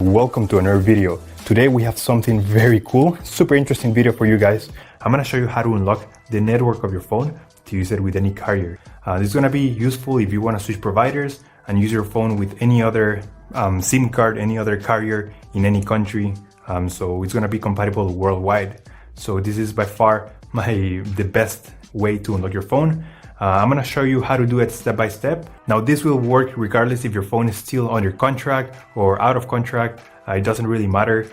Welcome to another video. Today we have something very cool, super interesting video for you guys. I'm gonna show you how to unlock the network of your phone to use it with any carrier. This is gonna be useful if you wanna switch providers and use your phone with any other SIM card, any other carrier in any country. So it's gonna be compatible worldwide. So this is by far the best way to unlock your phone. I'm gonna show you how to do it step by step. Now this will work regardless if your phone is still under contract or out of contract. It doesn't really matter.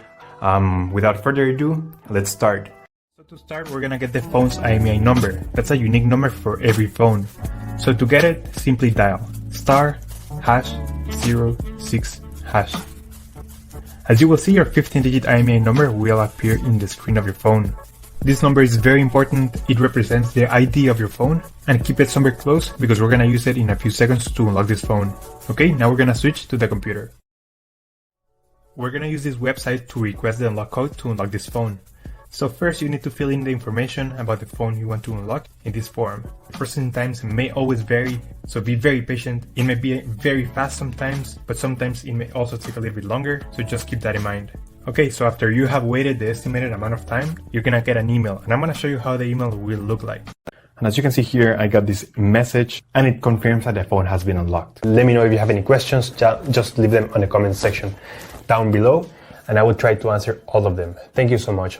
Without further ado, let's start. So to start, we're gonna get the phone's IMEI number. That's a unique number for every phone. So to get it, simply dial *#06#. As you will see, your 15-digit IMEI number will appear in the screen of your phone. This number is very important. It represents the ID of your phone, and keep it somewhere close because we're gonna use it in a few seconds to unlock this phone. Okay, now we're gonna switch to the computer. We're gonna use this website to request the unlock code to unlock this phone. So first you need to fill in the information about the phone you want to unlock in this form. Processing times may always vary, so be very patient. It may be very fast sometimes, but sometimes it may also take a little bit longer, so just keep that in mind. Okay, so after you have waited the estimated amount of time, you're gonna get an email, and I'm gonna show you how the email will look like. And as you can see here, I got this message, and it confirms that the phone has been unlocked. Let me know if you have any questions, just leave them on the comment section down below, and I will try to answer all of them. Thank you so much.